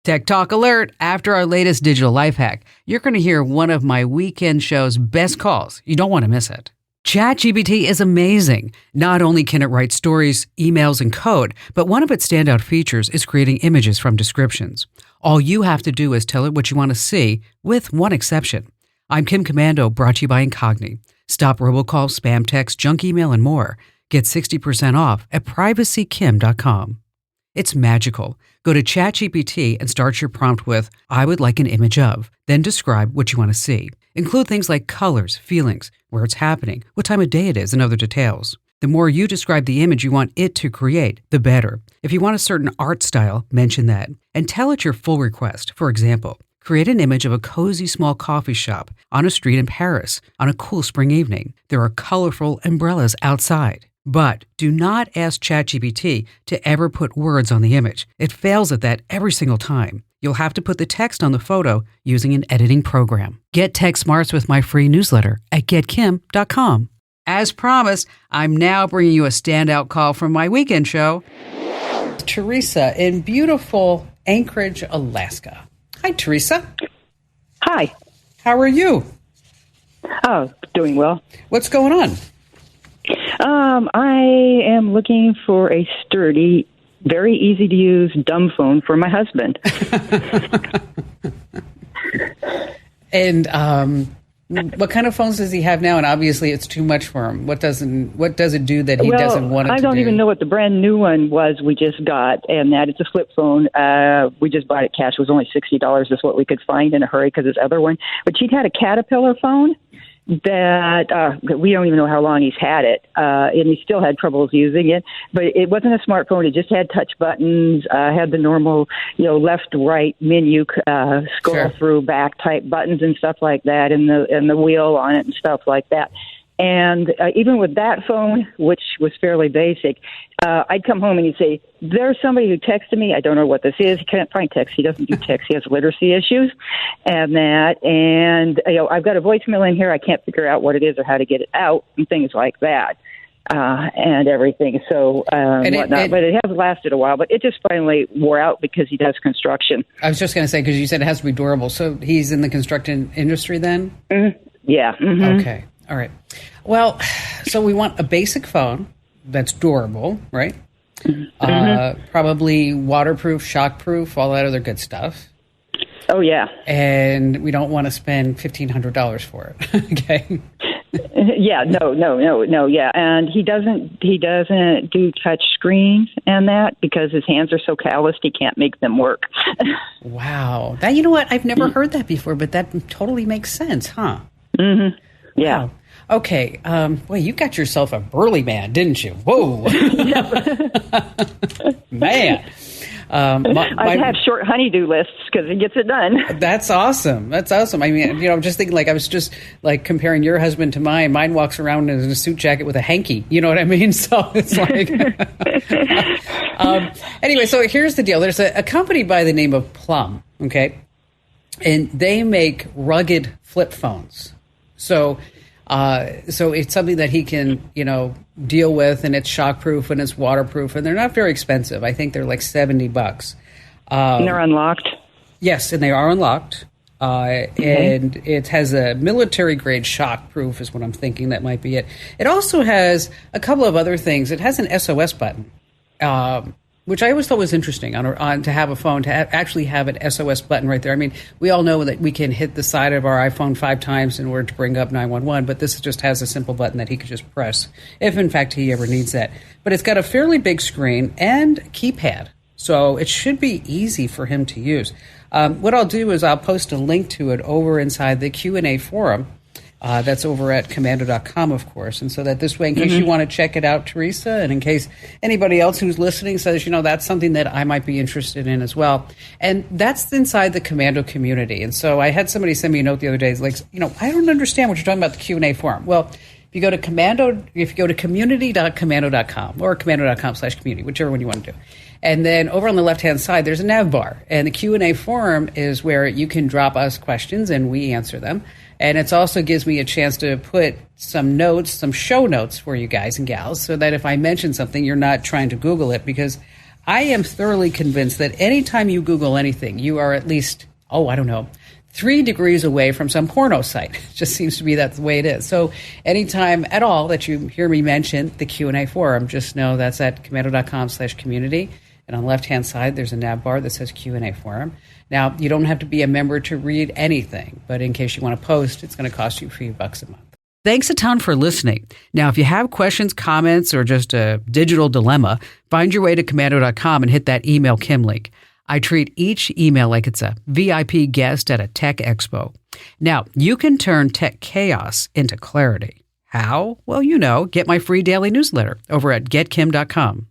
Tech Talk Alert. After our latest digital life hack, you're going to hear one of my weekend show's best calls. You don't want to miss it. ChatGPT is amazing. Not only can it write stories, emails, and code, but one of its standout features is creating images from descriptions. All you have to do is tell it what you want to see, with one exception. I'm Kim Commando, brought to you by Incogni. Stop robocalls, spam text, junk email, and more. Get 60% off at privacykim.com. It's magical. Go to ChatGPT and start your prompt with, I would like an image of. Then describe what you want to see. Include things like colors, feelings, where it's happening, what time of day it is, and other details. The more you describe the image you want it to create, the better. If you want a certain art style, mention that. And tell it your full request. For example, create an image of a cozy small coffee shop on a street in Paris on a cool spring evening. There are colorful umbrellas outside. But do not ask ChatGPT to ever put words on the image. It fails at that every single time. You'll have to put the text on the photo using an editing program. Get tech smarts with my free newsletter at getkim.com. As promised, I'm now bringing you a standout call from my weekend show. Teresa in beautiful Anchorage, Alaska. Hi, Teresa. Hi. How are you? Oh, doing well. What's going on? I am looking for a sturdy, very easy to use dumb phone for my husband. And what kind of phones does he have now? And obviously, it's too much for him. What does it do that he doesn't want it to do? I don't even know what the brand new one was we just got, and that it's a flip phone. We just bought it cash. It was only $60 is what we could find in a hurry because his other one. But she'd had a Caterpillar phone that we don't even know how long he's had it, and he still had troubles using it. But it wasn't a smartphone; it just had touch buttons, had the normal, left, right menu, scroll through, back type buttons and stuff like that, and the wheel on it and stuff like that. And even with that phone, which was fairly basic, I'd come home and he'd say, there's somebody who texted me. I don't know what this is. He can't find text. He doesn't do text. He has literacy issues and that. And, I've got a voicemail in here. I can't figure out what it is or how to get it out and things like that and everything. So whatnot. But it has lasted a while. But it just finally wore out because he does construction. I was just going to say, because you said it has to be durable. So he's in the construction industry then? Mm-hmm. Yeah. Mm-hmm. Okay. All right. Well, so we want a basic phone that's durable, right? Mm-hmm. Probably waterproof, shockproof, all that other good stuff. Oh, yeah. And we don't want to spend $1,500 for it. Okay. Yeah. No. Yeah. And he doesn't do touch screens and that because his hands are so calloused he can't make them work. Wow. That, you know what? I've never heard that before, but that totally makes sense, huh? Mm-hmm. Yeah. Wow. Okay. Boy, you got yourself a burly man, didn't you? Whoa. Man. I have short honeydew lists because it gets it done. That's awesome. I mean, I'm just thinking, I was just comparing your husband to mine. Mine walks around in a suit jacket with a hanky. You know what I mean? So it's like... anyway, so here's the deal. There's a company by the name of Plum, okay? And they make rugged flip phones. So it's something that he can, deal with, and it's shockproof and it's waterproof, and they're not very expensive. I think they're like $70. And they're unlocked? Yes, and they are unlocked. And it has a military grade shockproof is what I'm thinking that might be it. It also has a couple of other things. It has an SOS button. Which I always thought was interesting on to have a phone, to actually have an SOS button right there. I mean, we all know that we can hit the side of our iPhone 5 times in order to bring up 911, but this just has a simple button that he could just press if, in fact, he ever needs that. But it's got a fairly big screen and keypad, so it should be easy for him to use. What I'll do is I'll post a link to it over inside the Q&A forum. That's over at commando.com, of course. And so that this way, in case you want to check it out, Teresa, and in case anybody else who's listening says, that's something that I might be interested in as well. And that's inside the Commando community. And so I had somebody send me a note the other day, like, I don't understand what you're talking about the Q&A forum. Well, if you go to community.commando.com or commando.com/community, whichever one you want to do. And then over on the left-hand side, there's a nav bar. And the Q&A forum is where you can drop us questions and we answer them. And it also gives me a chance to put some notes, some show notes for you guys and gals, so that if I mention something, you're not trying to Google it, because I am thoroughly convinced that anytime you Google anything, you are at least, 3 degrees away from some porno site. It just seems to be that's the way it is. So anytime at all that you hear me mention the Q&A forum, just know that's at commando.com/community. And on the left-hand side, there's a nav bar that says Q&A forum. Now, you don't have to be a member to read anything, but in case you want to post, it's going to cost you a few bucks a month. Thanks a ton for listening. Now, if you have questions, comments, or just a digital dilemma, find your way to commando.com and hit that email Kim link. I treat each email like it's a VIP guest at a tech expo. Now, you can turn tech chaos into clarity. How? Well, get my free daily newsletter over at getkim.com.